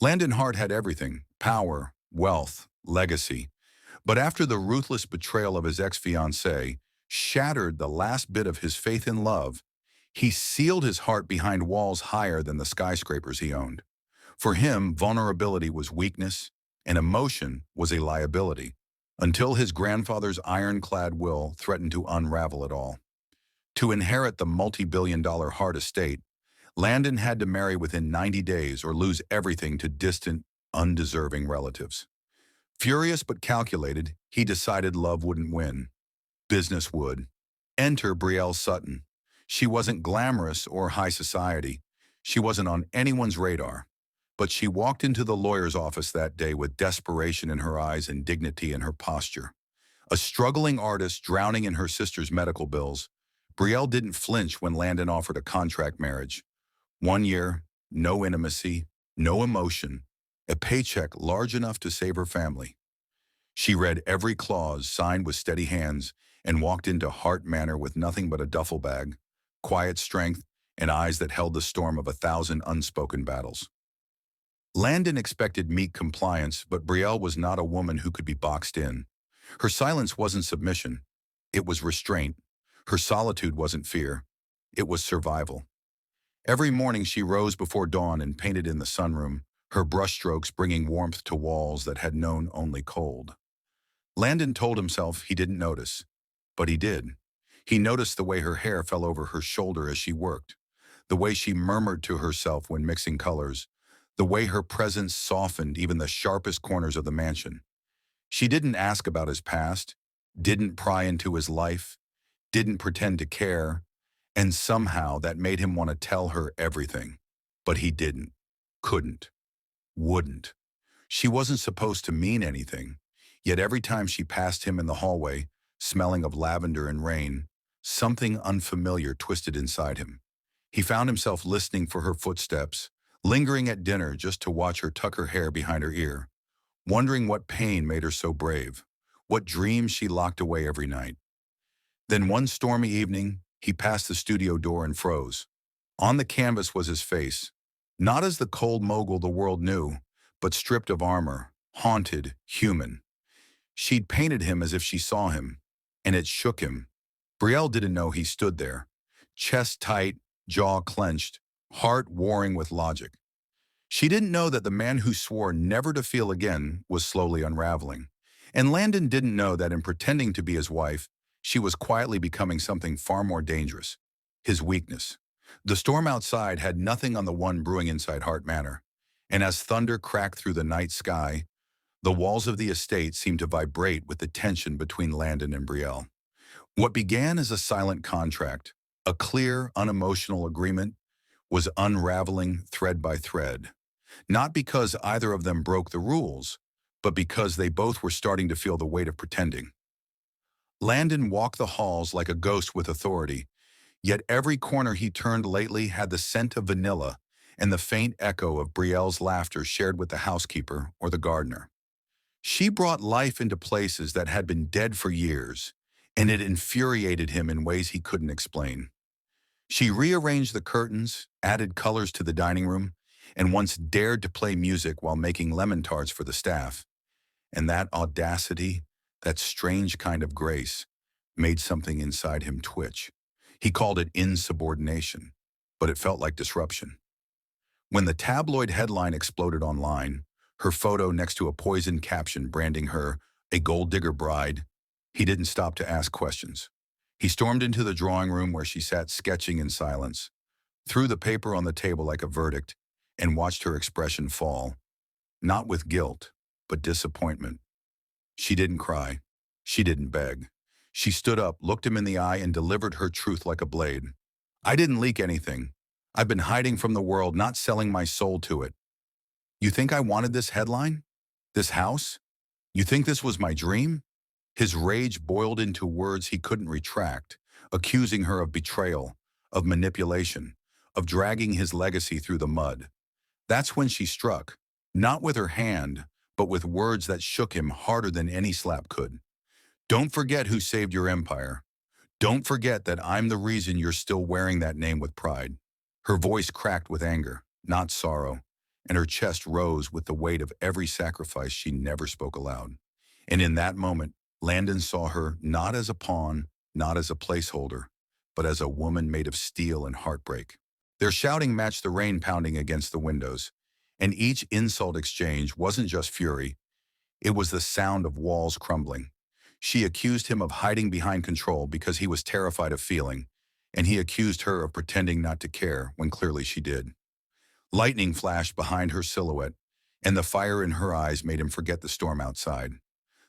Landon Hart had everything: power, wealth, legacy. But after the ruthless betrayal of his ex-fiancée shattered the last bit of his faith in love, he sealed his heart behind walls higher than the skyscrapers he owned. For him, vulnerability was weakness, and emotion was a liability, until his grandfather's ironclad will threatened to unravel it all. To inherit the multi-billion-dollar Hart estate, Landon had to marry within 90 days or lose everything to distant, undeserving relatives. Furious but calculated, he decided love wouldn't win. Business would. Enter Brielle Sutton. She wasn't glamorous or high society. She wasn't on anyone's radar. But she walked into the lawyer's office that day with desperation in her eyes and dignity in her posture. A struggling artist drowning in her sister's medical bills, Brielle didn't flinch when Landon offered a contract marriage. 1 year, no intimacy, no emotion, a paycheck large enough to save her family. She read every clause, signed with steady hands, and walked into Hart Manor with nothing but a duffel bag, quiet strength, and eyes that held the storm of 1,000 unspoken battles. Landon expected meek compliance, but Brielle was not a woman who could be boxed in. Her silence wasn't submission. It was restraint. Her solitude wasn't fear. It was survival. Every morning she rose before dawn and painted in the sunroom, her brushstrokes bringing warmth to walls that had known only cold. Landon told himself he didn't notice, but he did. He noticed the way her hair fell over her shoulder as she worked, the way she murmured to herself when mixing colors, the way her presence softened even the sharpest corners of the mansion. She didn't ask about his past, didn't pry into his life, didn't pretend to care, and somehow that made him want to tell her everything. But he didn't, couldn't, wouldn't. She wasn't supposed to mean anything, yet every time she passed him in the hallway, smelling of lavender and rain, something unfamiliar twisted inside him. He found himself listening for her footsteps, lingering at dinner just to watch her tuck her hair behind her ear, wondering what pain made her so brave, what dreams she locked away every night. Then one stormy evening, he passed the studio door and froze. On the canvas was his face, not as the cold mogul the world knew, but stripped of armor, haunted, human. She'd painted him as if she saw him, and it shook him. Brielle didn't know he stood there, chest tight, jaw clenched, heart warring with logic. She didn't know that the man who swore never to feel again was slowly unraveling. And Landon didn't know that in pretending to be his wife, she was quietly becoming something far more dangerous: his weakness. The storm outside had nothing on the one brewing inside Hart Manor, and as thunder cracked through the night sky, the walls of the estate seemed to vibrate with the tension between Landon and Brielle. What began as a silent contract, a clear, unemotional agreement, was unraveling thread by thread. Not because either of them broke the rules, but because they both were starting to feel the weight of pretending. Landon walked the halls like a ghost with authority, yet every corner he turned lately had the scent of vanilla and the faint echo of Brielle's laughter shared with the housekeeper or the gardener. She brought life into places that had been dead for years, and it infuriated him in ways he couldn't explain. She rearranged the curtains, added colors to the dining room, and once dared to play music while making lemon tarts for the staff. And that audacity, that strange kind of grace, made something inside him twitch. He called it insubordination, but it felt like disruption. When the tabloid headline exploded online, her photo next to a poisoned caption branding her a gold digger bride, he didn't stop to ask questions. He stormed into the drawing room where she sat sketching in silence, threw the paper on the table like a verdict, and watched her expression fall, not with guilt, but disappointment. She didn't cry. She didn't beg. She stood up, looked him in the eye, and delivered her truth like a blade. I didn't leak anything. I've been hiding from the world, not selling my soul to it. You think I wanted this headline? This house? You think this was my dream? His rage boiled into words he couldn't retract, accusing her of betrayal, of manipulation, of dragging his legacy through the mud. That's when she struck, not with her hand, but with words that shook him harder than any slap could. Don't forget who saved your empire. Don't forget that I'm the reason you're still wearing that name with pride. Her voice cracked with anger, not sorrow. and her chest rose with the weight of every sacrifice she never spoke aloud. And in that moment, Landon saw her not as a pawn, not as a placeholder, but as a woman made of steel and heartbreak. Their shouting matched the rain pounding against the windows, and each insult exchange wasn't just fury, it was the sound of walls crumbling. She accused him of hiding behind control because he was terrified of feeling, and he accused her of pretending not to care when clearly she did. Lightning flashed behind her silhouette, and the fire in her eyes made him forget the storm outside.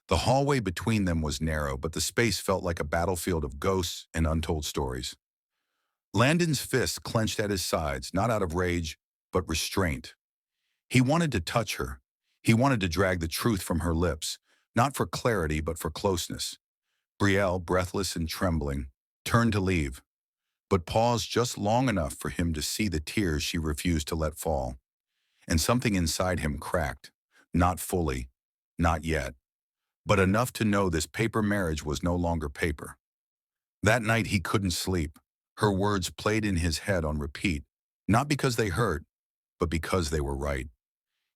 The hallway between them was narrow, but the space felt like a battlefield of ghosts and untold stories. Landon's fists clenched at his sides, not out of rage, but restraint. He wanted to touch her. He wanted to drag the truth from her lips, not for clarity, but for closeness. Brielle, breathless and trembling, turned to leave, but paused just long enough for him to see the tears she refused to let fall. And something inside him cracked, not fully, not yet, but enough to know this paper marriage was no longer paper. That night he couldn't sleep. Her words played in his head on repeat, not because they hurt, but because they were right.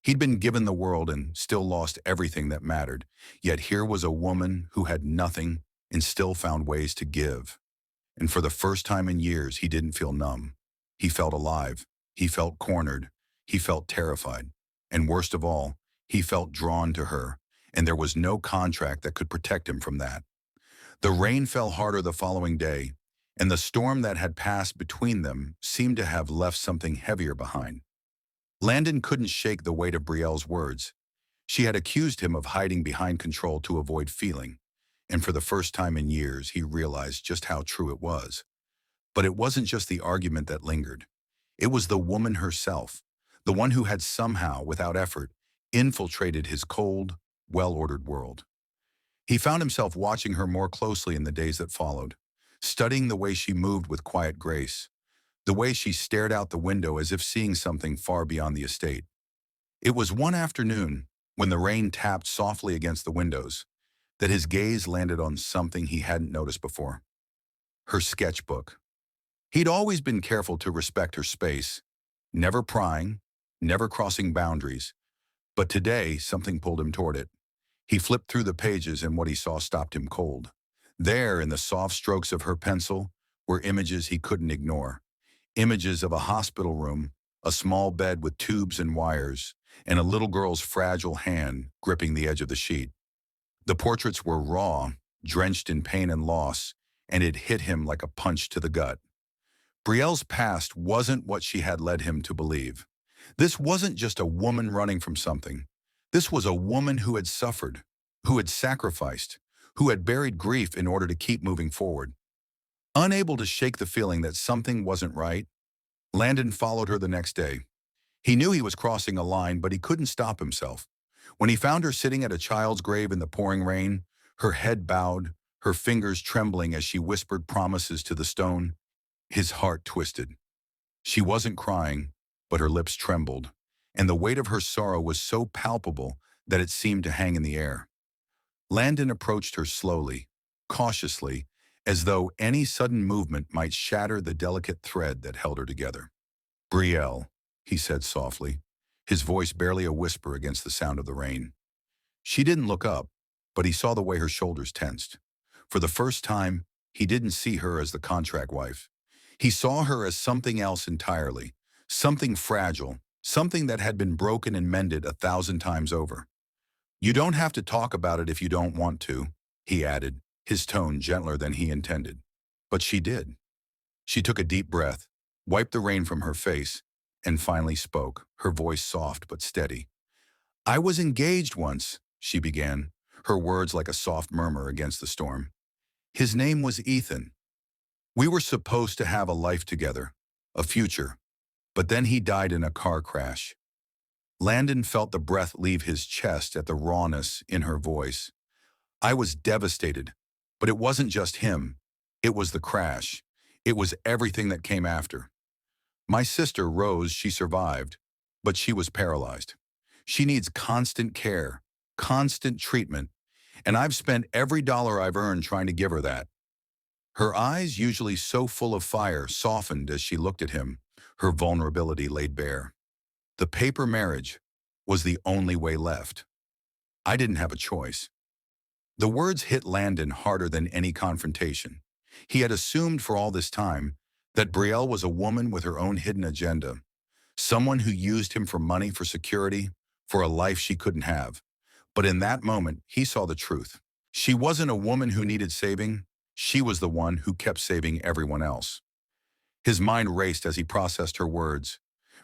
He'd been given the world and still lost everything that mattered, yet here was a woman who had nothing and still found ways to give. And for the first time in years, he didn't feel numb. He felt alive. He felt cornered. He felt terrified. And worst of all, he felt drawn to her, and there was no contract that could protect him from that. The rain fell harder the following day, and the storm that had passed between them seemed to have left something heavier behind. Landon couldn't shake the weight of Brielle's words. She had accused him of hiding behind control to avoid feeling, and for the first time in years, he realized just how true it was. But it wasn't just the argument that lingered. It was the woman herself, the one who had somehow, without effort, infiltrated his cold, well-ordered world. He found himself watching her more closely in the days that followed, studying the way she moved with quiet grace, the way she stared out the window as if seeing something far beyond the estate. It was one afternoon, when the rain tapped softly against the windows, that his gaze landed on something he hadn't noticed before. Her sketchbook. He'd always been careful to respect her space, never prying, never crossing boundaries, but today something pulled him toward it. He flipped through the pages and what he saw stopped him cold. There, in the soft strokes of her pencil, were images he couldn't ignore. Images of a hospital room, a small bed with tubes and wires, and a little girl's fragile hand gripping the edge of the sheet. The portraits were raw, drenched in pain and loss, and it hit him like a punch to the gut. Brielle's past wasn't what she had led him to believe. This wasn't just a woman running from something. This was a woman who had suffered, who had sacrificed, who had buried grief in order to keep moving forward. Unable to shake the feeling that something wasn't right, Landon followed her the next day. He knew he was crossing a line, but he couldn't stop himself. When he found her sitting at a child's grave in the pouring rain, her head bowed, her fingers trembling as she whispered promises to the stone, his heart twisted. She wasn't crying, but her lips trembled, and the weight of her sorrow was so palpable that it seemed to hang in the air. Landon approached her slowly, cautiously, as though any sudden movement might shatter the delicate thread that held her together. "Brielle," he said softly, his voice barely a whisper against the sound of the rain. She didn't look up, but he saw the way her shoulders tensed. For the first time, he didn't see her as the contract wife. He saw her as something else entirely, something fragile, something that had been broken and mended 1,000 times over. "You don't have to talk about it if you don't want to," he added, his tone gentler than he intended. But she did. She took a deep breath, wiped the rain from her face, and finally spoke, her voice soft but steady. "I was engaged once," she began, her words like a soft murmur against the storm. "His name was Ethan. We were supposed to have a life together, a future, but then he died in a car crash." Landon felt the breath leave his chest at the rawness in her voice. "I was devastated, but it wasn't just him. It was the crash. It was everything that came after. My sister, Rose, she survived, but she was paralyzed. She needs constant care, constant treatment, and I've spent every dollar I've earned trying to give her that." Her eyes, usually so full of fire, softened as she looked at him, her vulnerability laid bare. The paper marriage was the only way left. I didn't have a choice. The words hit Landon harder than any confrontation. He had assumed for all this time that Brielle was a woman with her own hidden agenda, someone who used him for money, for security, for a life she couldn't have. But in that moment, he saw the truth. She wasn't a woman who needed saving. She was the one who kept saving everyone else. His mind raced as he processed her words.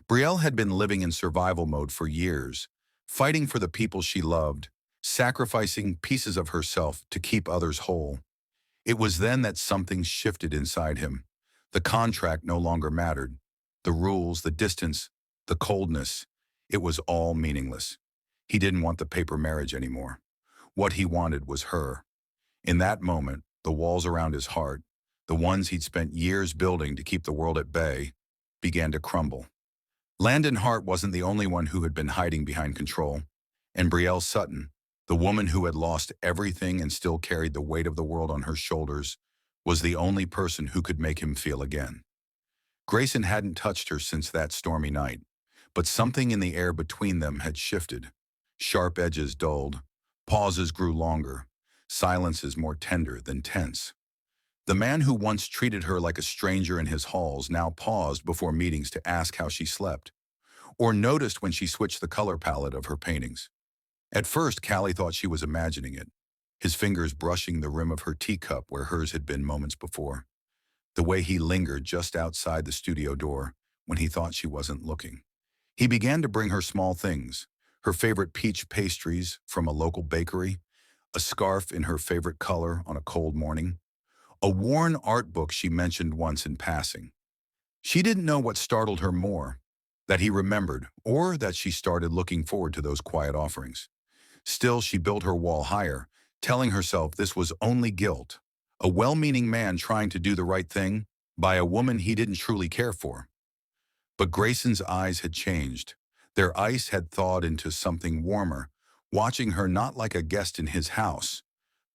Brielle had been living in survival mode for years, fighting for the people she loved, sacrificing pieces of herself to keep others whole. It was then that something shifted inside him. The contract no longer mattered. The rules, the distance, the coldness, it was all meaningless. He didn't want the paper marriage anymore. What he wanted was her. In that moment, the walls around his heart, the ones he'd spent years building to keep the world at bay, began to crumble. Landon Hart wasn't the only one who had been hiding behind control, and Brielle Sutton, the woman who had lost everything and still carried the weight of the world on her shoulders, was the only person who could make him feel again. Grayson hadn't touched her since that stormy night, but something in the air between them had shifted. Sharp edges dulled, pauses grew longer, silences more tender than tense. The man who once treated her like a stranger in his halls now paused before meetings to ask how she slept, or noticed when she switched the color palette of her paintings. At first, Callie thought she was imagining it, his fingers brushing the rim of her teacup where hers had been moments before, the way he lingered just outside the studio door when he thought she wasn't looking. He began to bring her small things, her favorite peach pastries from a local bakery, a scarf in her favorite color on a cold morning, a worn art book she mentioned once in passing. She didn't know what startled her more, that he remembered, or that she started looking forward to those quiet offerings. Still, she built her wall higher, telling herself this was only guilt, a well-meaning man trying to do the right thing by a woman he didn't truly care for. But Grayson's eyes had changed. Their ice had thawed into something warmer, watching her not like a guest in his house,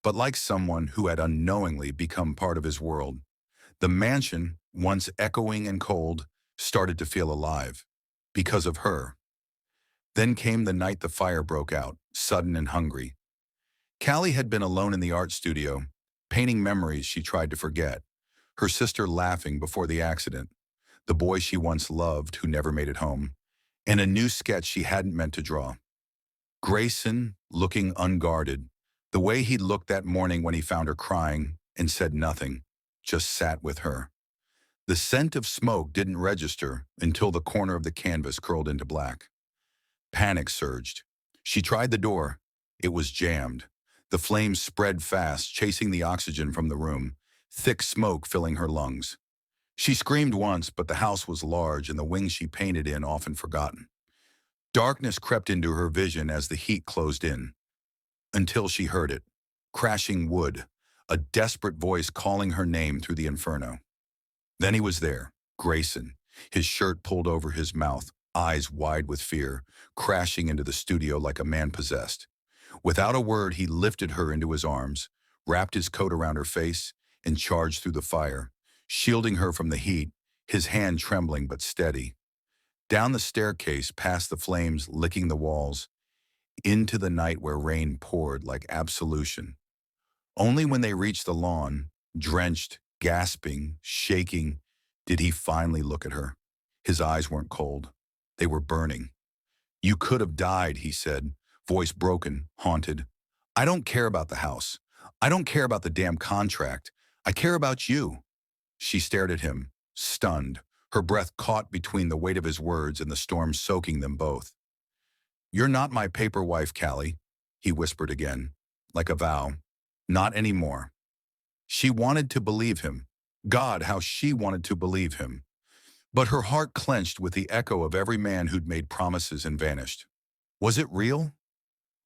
but like someone who had unknowingly become part of his world. The mansion, once echoing and cold, started to feel alive, because of her. Then came the night the fire broke out, sudden and hungry. Callie had been alone in the art studio, painting memories she tried to forget, her sister laughing before the accident, the boy she once loved who never made it home, and a new sketch she hadn't meant to draw. Grayson, looking unguarded, the way he'd looked that morning when he found her crying and said nothing, just sat with her. The scent of smoke didn't register until the corner of the canvas curled into black. Panic surged. She tried the door. It was jammed. The flames spread fast, chasing the oxygen from the room, thick smoke filling her lungs. She screamed once, but the house was large and the wing she painted in often forgotten. Darkness crept into her vision as the heat closed in, until she heard it, crashing wood, a desperate voice calling her name through the inferno. Then he was there, Grayson, his shirt pulled over his mouth, eyes wide with fear, crashing into the studio like a man possessed. Without a word, he lifted her into his arms, wrapped his coat around her face, and charged through the fire, shielding her from the heat, his hand trembling but steady. Down the staircase, past the flames licking the walls, into the night where rain poured like absolution. Only when they reached the lawn, drenched, gasping, shaking, did he finally look at her. His eyes weren't cold. They were burning. "You could have died," he said, voice broken, haunted. "I don't care about the house. I don't care about the damn contract. I care about you." She stared at him, stunned, her breath caught between the weight of his words and the storm soaking them both. "You're not my paper wife, Callie," he whispered again, like a vow. "Not anymore." She wanted to believe him. God, how she wanted to believe him. But her heart clenched with the echo of every man who'd made promises and vanished. Was it real?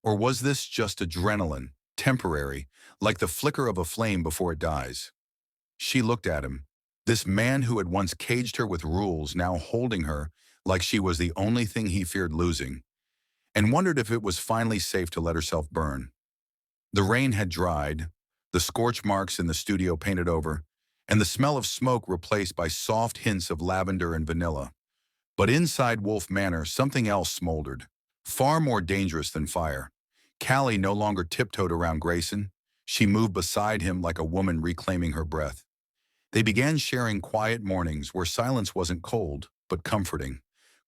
Or was this just adrenaline, temporary, like the flicker of a flame before it dies? She looked at him, this man who had once caged her with rules now holding her like she was the only thing he feared losing, and wondered if it was finally safe to let herself burn. The rain had dried, the scorch marks in the studio painted over, and the smell of smoke replaced by soft hints of lavender and vanilla. But inside Wolf Manor, something else smoldered, far more dangerous than fire. Callie no longer tiptoed around Grayson. She moved beside him like a woman reclaiming her breath. They began sharing quiet mornings where silence wasn't cold, but comforting.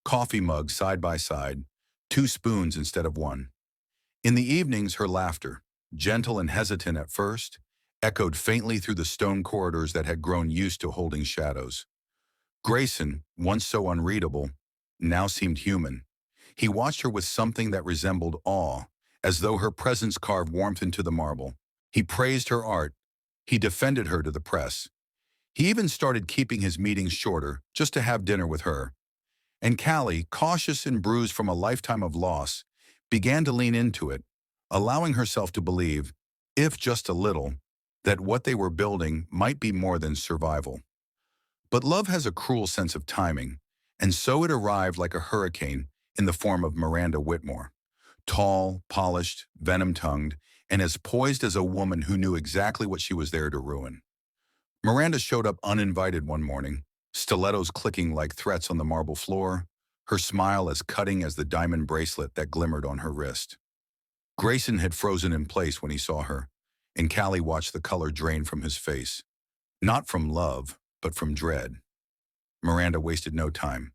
Coffee mugs side by side, two spoons instead of one. In the evenings, her laughter, gentle and hesitant at first, echoed faintly through the stone corridors that had grown used to holding shadows. Grayson, once so unreadable, now seemed human. He watched her with something that resembled awe, as though her presence carved warmth into the marble. He praised her art. He defended her to the press. He even started keeping his meetings shorter, just to have dinner with her. And Callie, cautious and bruised from a lifetime of loss, began to lean into it, allowing herself to believe, if just a little, that what they were building might be more than survival. But love has a cruel sense of timing, and so it arrived like a hurricane in the form of Miranda Whitmore. Tall, polished, venom-tongued, and as poised as a woman who knew exactly what she was there to ruin. Miranda showed up uninvited one morning, stilettos clicking like threats on the marble floor, her smile as cutting as the diamond bracelet that glimmered on her wrist. Grayson had frozen in place when he saw her, and Callie watched the color drain from his face. Not from love, but from dread. Miranda wasted no time.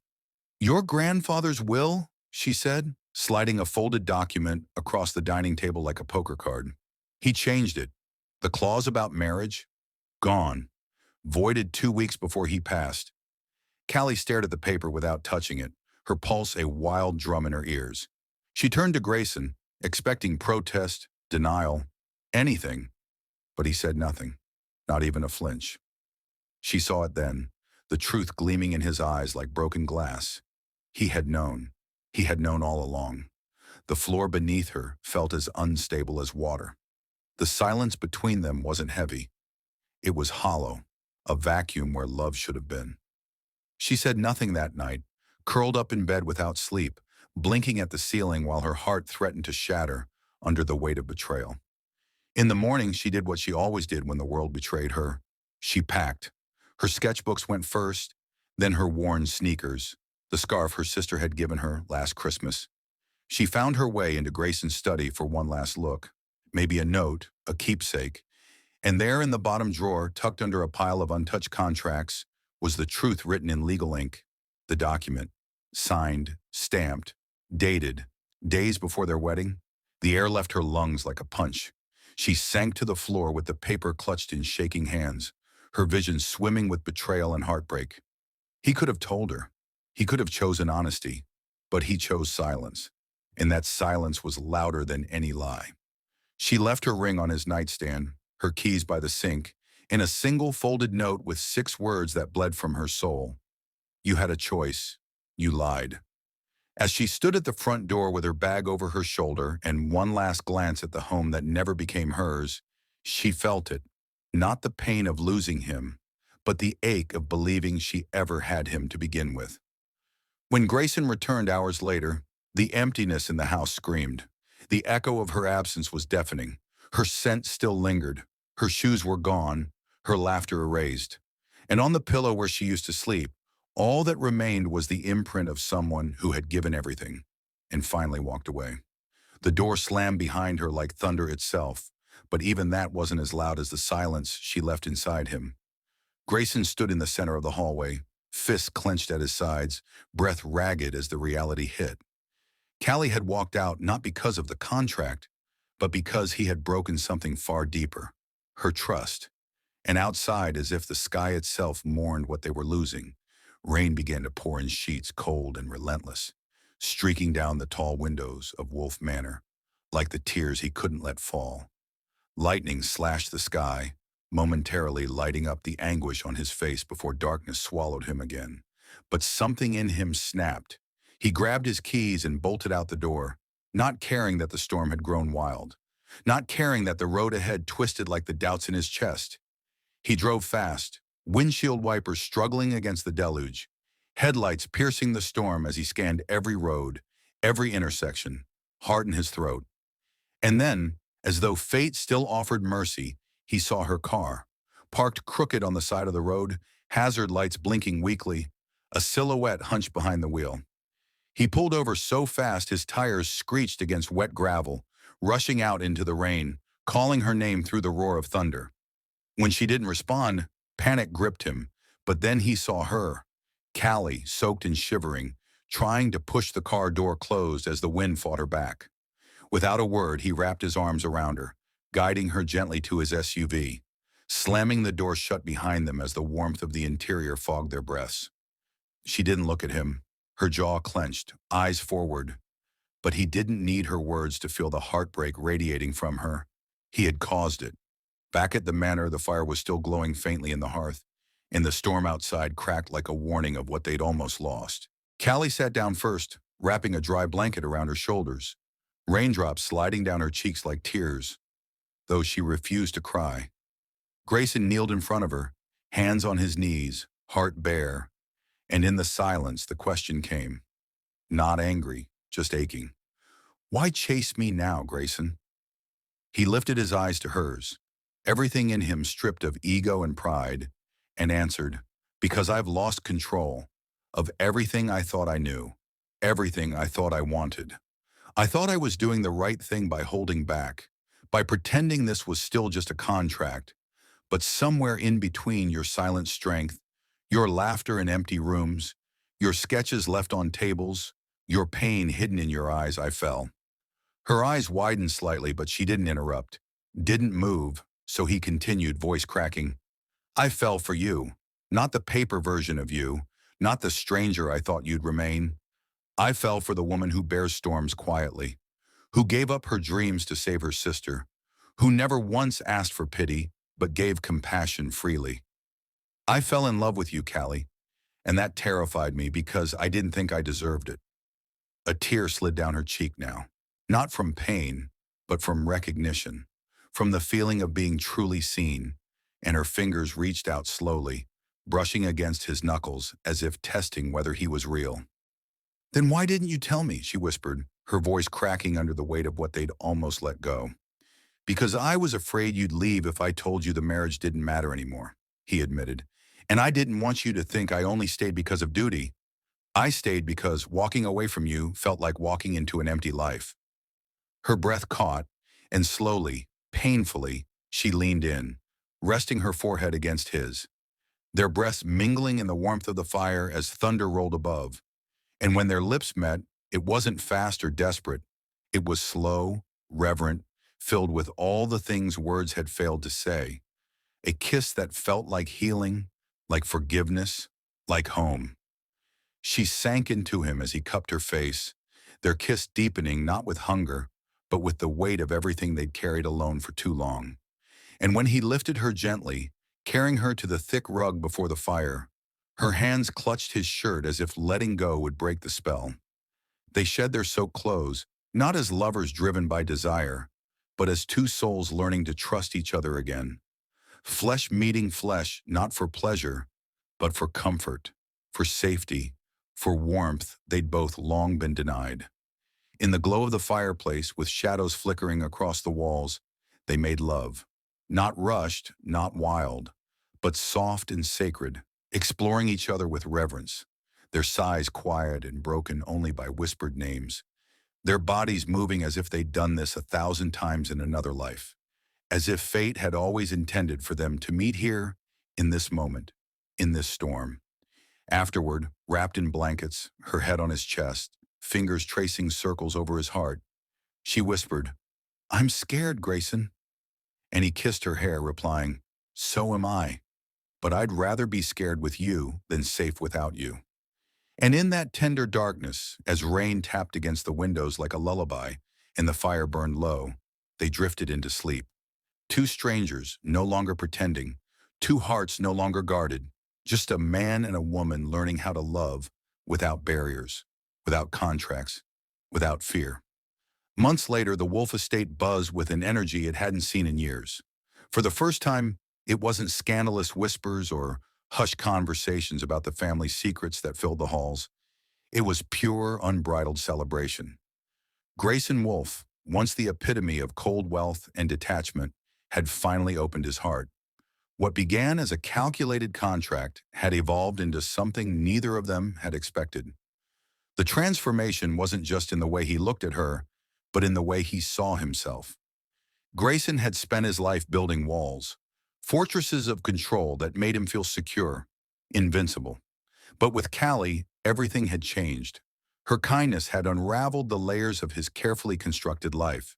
"Your grandfather's will?" she said, sliding a folded document across the dining table like a poker card. "He changed it. The clause about marriage? Gone. Voided 2 weeks before he passed." Callie stared at the paper without touching it, her pulse a wild drum in her ears. She turned to Grayson, expecting protest, denial, anything, but he said nothing, not even a flinch. She saw it then, the truth gleaming in his eyes like broken glass. He had known. He had known all along. The floor beneath her felt as unstable as water. The silence between them wasn't heavy. It was hollow, a vacuum where love should have been. She said nothing that night, curled up in bed without sleep, blinking at the ceiling while her heart threatened to shatter under the weight of betrayal. In the morning, she did what she always did when the world betrayed her. She packed. Her sketchbooks went first, then her worn sneakers, the scarf her sister had given her last Christmas. She found her way into Grayson's study for one last look, maybe a note, a keepsake, and there in the bottom drawer, tucked under a pile of untouched contracts, was the truth written in legal ink, the document, signed, stamped, dated, days before their wedding. The air left her lungs like a punch. She sank to the floor with the paper clutched in shaking hands, her vision swimming with betrayal and heartbreak. He could have told her. He could have chosen honesty, but he chose silence, and that silence was louder than any lie. She left her ring on his nightstand, her keys by the sink, and a single folded note with 6 words that bled from her soul. "You had a choice. You lied." As she stood at the front door with her bag over her shoulder and one last glance at the home that never became hers, she felt it, not the pain of losing him, but the ache of believing she ever had him to begin with. When Grayson returned hours later, the emptiness in the house screamed. The echo of her absence was deafening. Her scent still lingered. Her shoes were gone, her laughter erased. And on the pillow where she used to sleep, all that remained was the imprint of someone who had given everything and finally walked away. The door slammed behind her like thunder itself, but even that wasn't as loud as the silence she left inside him. Grayson stood in the center of the hallway, fists clenched at his sides, breath ragged as the reality hit. Callie had walked out not because of the contract, but because he had broken something far deeper, her trust. And outside, as if the sky itself mourned what they were losing, rain began to pour in sheets cold and relentless, streaking down the tall windows of Wolf Manor, like the tears he couldn't let fall. Lightning slashed the sky, momentarily lighting up the anguish on his face before darkness swallowed him again. But something in him snapped. He grabbed his keys and bolted out the door, not caring that the storm had grown wild, not caring that the road ahead twisted like the doubts in his chest. He drove fast, windshield wipers struggling against the deluge, headlights piercing the storm as he scanned every road, every intersection, heart in his throat. And then, as though fate still offered mercy, he saw her car, parked crooked on the side of the road, hazard lights blinking weakly, a silhouette hunched behind the wheel. He pulled over so fast his tires screeched against wet gravel, rushing out into the rain, calling her name through the roar of thunder. When she didn't respond, panic gripped him, but then he saw her, Callie, soaked and shivering, trying to push the car door closed as the wind fought her back. Without a word, he wrapped his arms around her, guiding her gently to his SUV, slamming the door shut behind them as the warmth of the interior fogged their breaths. She didn't look at him, her jaw clenched, eyes forward. But he didn't need her words to feel the heartbreak radiating from her. He had caused it. Back at the manor, the fire was still glowing faintly in the hearth, and the storm outside cracked like a warning of what they'd almost lost. Callie sat down first, wrapping a dry blanket around her shoulders, raindrops sliding down her cheeks like tears, though she refused to cry. Grayson kneeled in front of her, hands on his knees, heart bare, and in the silence the question came. Not angry, just aching. Why chase me now, Grayson? He lifted his eyes to hers, everything in him stripped of ego and pride, and answered, because I've lost control of everything I thought I knew, everything I thought I wanted. I thought I was doing the right thing by holding back, by pretending this was still just a contract, but somewhere in between your silent strength, your laughter in empty rooms, your sketches left on tables, your pain hidden in your eyes, I fell. Her eyes widened slightly, but she didn't interrupt, didn't move, so he continued, voice cracking. I fell for you, not the paper version of you, not the stranger I thought you'd remain. I fell for the woman who bears storms quietly, who gave up her dreams to save her sister, who never once asked for pity, but gave compassion freely. I fell in love with you, Callie, and that terrified me because I didn't think I deserved it. A tear slid down her cheek now, not from pain, but from recognition, from the feeling of being truly seen, and her fingers reached out slowly, brushing against his knuckles as if testing whether he was real. Then why didn't you tell me, she whispered, her voice cracking under the weight of what they'd almost let go. Because I was afraid you'd leave if I told you the marriage didn't matter anymore, he admitted. And I didn't want you to think I only stayed because of duty. I stayed because walking away from you felt like walking into an empty life. Her breath caught, and slowly, painfully, she leaned in, resting her forehead against his, their breaths mingling in the warmth of the fire as thunder rolled above. And when their lips met, it wasn't fast or desperate. It was slow, reverent, filled with all the things words had failed to say. A kiss that felt like healing, like forgiveness, like home. She sank into him as he cupped her face, their kiss deepening not with hunger, but with the weight of everything they'd carried alone for too long. And when he lifted her gently, carrying her to the thick rug before the fire, her hands clutched his shirt as if letting go would break the spell. They shed their soaked clothes, not as lovers driven by desire, but as two souls learning to trust each other again. Flesh meeting flesh, not for pleasure, but for comfort, for safety, for warmth they'd both long been denied. In the glow of the fireplace, with shadows flickering across the walls, they made love. Not rushed, not wild, but soft and sacred, exploring each other with reverence, their sighs quiet and broken only by whispered names, their bodies moving as if they'd done this 1,000 times in another life, as if fate had always intended for them to meet here, in this moment, in this storm. Afterward, wrapped in blankets, her head on his chest, fingers tracing circles over his heart, she whispered, I'm scared, Grayson. And he kissed her hair, replying, so am I, but I'd rather be scared with you than safe without you. And in that tender darkness, as rain tapped against the windows like a lullaby and the fire burned low, they drifted into sleep. Two strangers, no longer pretending, two hearts no longer guarded, just a man and a woman learning how to love without barriers, without contracts, without fear. Months later, the Wolf estate buzzed with an energy it hadn't seen in years. For the first time, it wasn't scandalous whispers or hushed conversations about the family secrets that filled the halls. It was pure, unbridled celebration. Grayson Wolf, once the epitome of cold wealth and detachment, had finally opened his heart. What began as a calculated contract had evolved into something neither of them had expected. The transformation wasn't just in the way he looked at her, but in the way he saw himself. Grayson had spent his life building walls, fortresses of control that made him feel secure, invincible. But with Callie, everything had changed. Her kindness had unraveled the layers of his carefully constructed life,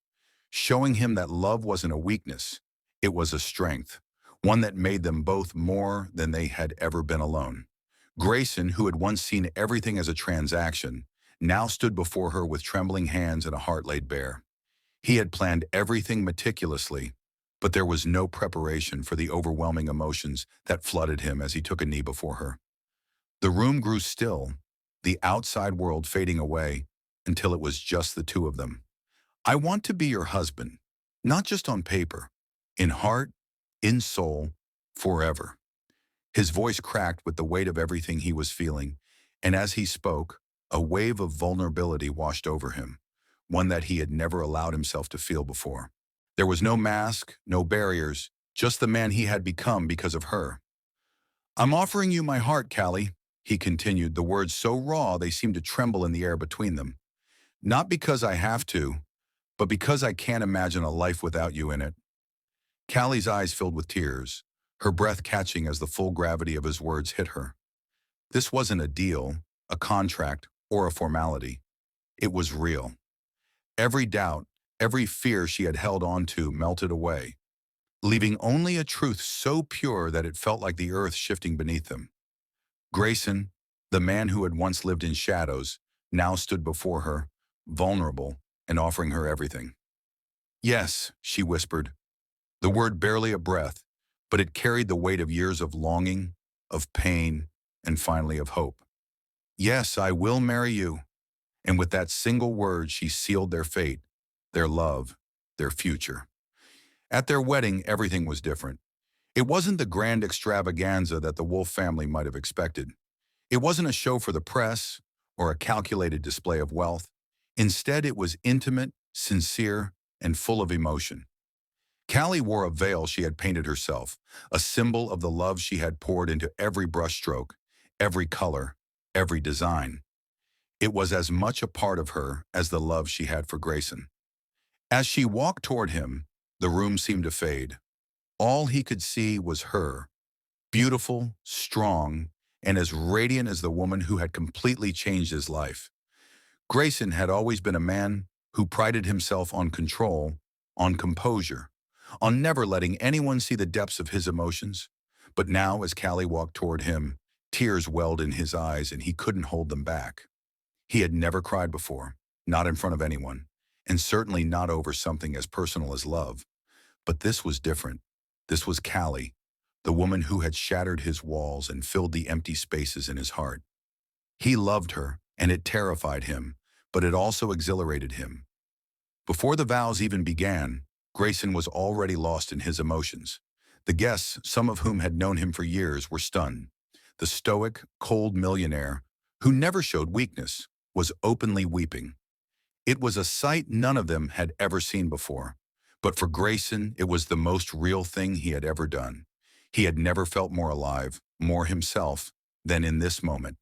showing him that love wasn't a weakness, it was a strength, one that made them both more than they had ever been alone. Grayson, who had once seen everything as a transaction, now stood before her with trembling hands and a heart laid bare. He had planned everything meticulously, but there was no preparation for the overwhelming emotions that flooded him as he took a knee before her. The room grew still, the outside world fading away until it was just the two of them. I want to be your husband, not just on paper, in heart, in soul, forever. His voice cracked with the weight of everything he was feeling, and as he spoke, a wave of vulnerability washed over him, one that he had never allowed himself to feel before. There was no mask, no barriers, just the man he had become because of her. I'm offering you my heart, Callie, he continued, the words so raw they seemed to tremble in the air between them. Not because I have to, but because I can't imagine a life without you in it. Callie's eyes filled with tears, her breath catching as the full gravity of his words hit her. This wasn't a deal, a contract, or a formality. It was real. Every doubt, every fear she had held on to melted away, leaving only a truth so pure that it felt like the earth shifting beneath them. Grayson, the man who had once lived in shadows, now stood before her, vulnerable and offering her everything. Yes, she whispered, the word barely a breath, but it carried the weight of years of longing, of pain, and finally of hope. Yes, I will marry you. And with that single word, she sealed their fate, their love, their future. At their wedding, everything was different. It wasn't the grand extravaganza that the Wolf family might have expected. It wasn't a show for the press or a calculated display of wealth. Instead, it was intimate, sincere, and full of emotion. Callie wore a veil she had painted herself, a symbol of the love she had poured into every brushstroke, every color, every design. It was as much a part of her as the love she had for Grayson. As she walked toward him, the room seemed to fade. All he could see was her, beautiful, strong, and as radiant as the woman who had completely changed his life. Grayson had always been a man who prided himself on control, on composure, on never letting anyone see the depths of his emotions. But now, as Callie walked toward him, tears welled in his eyes and he couldn't hold them back. He had never cried before, not in front of anyone, and certainly not over something as personal as love. But this was different. This was Callie, the woman who had shattered his walls and filled the empty spaces in his heart. He loved her, and it terrified him, but it also exhilarated him. Before the vows even began, Grayson was already lost in his emotions. The guests, some of whom had known him for years, were stunned. The stoic, cold millionaire, who never showed weakness, was openly weeping. It was a sight none of them had ever seen before. But for Grayson, it was the most real thing he had ever done. He had never felt more alive, more himself, than in this moment.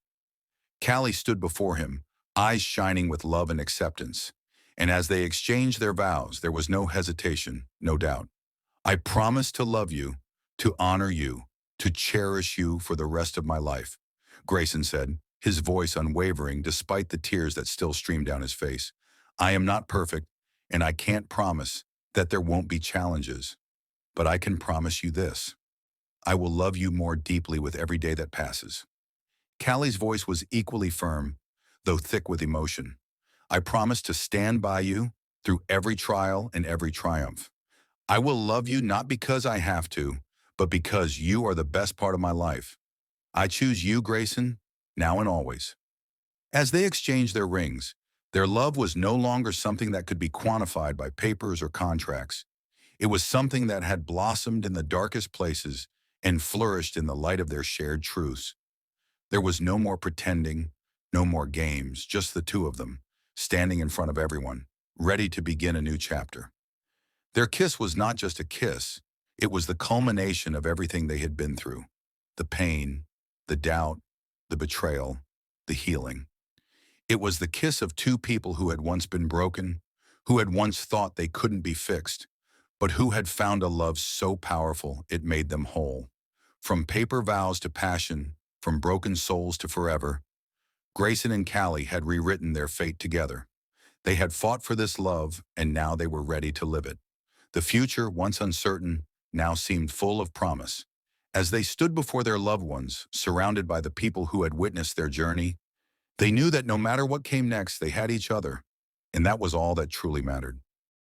Callie stood before him, eyes shining with love and acceptance. And as they exchanged their vows, there was no hesitation, no doubt. I promise to love you, to honor you, to cherish you for the rest of my life, Grayson said, his voice unwavering despite the tears that still streamed down his face. I am not perfect, and I can't promise that there won't be challenges. But I can promise you this. I will love you more deeply with every day that passes. Callie's voice was equally firm, though thick with emotion. I promise to stand by you through every trial and every triumph. I will love you not because I have to, but because you are the best part of my life. I choose you, Grayson, now and always. As they exchanged their rings, their love was no longer something that could be quantified by papers or contracts. It was something that had blossomed in the darkest places and flourished in the light of their shared truths. There was no more pretending, no more games, just the two of them, standing in front of everyone, ready to begin a new chapter. Their kiss was not just a kiss, It was the culmination of everything they had been through. The pain, the doubt, the betrayal, the healing. It was the kiss of two people who had once been broken, who had once thought they couldn't be fixed, but who had found a love so powerful it made them whole. From paper vows to passion, from broken souls to forever, Grayson and Callie had rewritten their fate together. They had fought for this love, and now they were ready to live it. The future, once uncertain, now seemed full of promise. As they stood before their loved ones, surrounded by the people who had witnessed their journey, they knew that no matter what came next, they had each other, and that was all that truly mattered.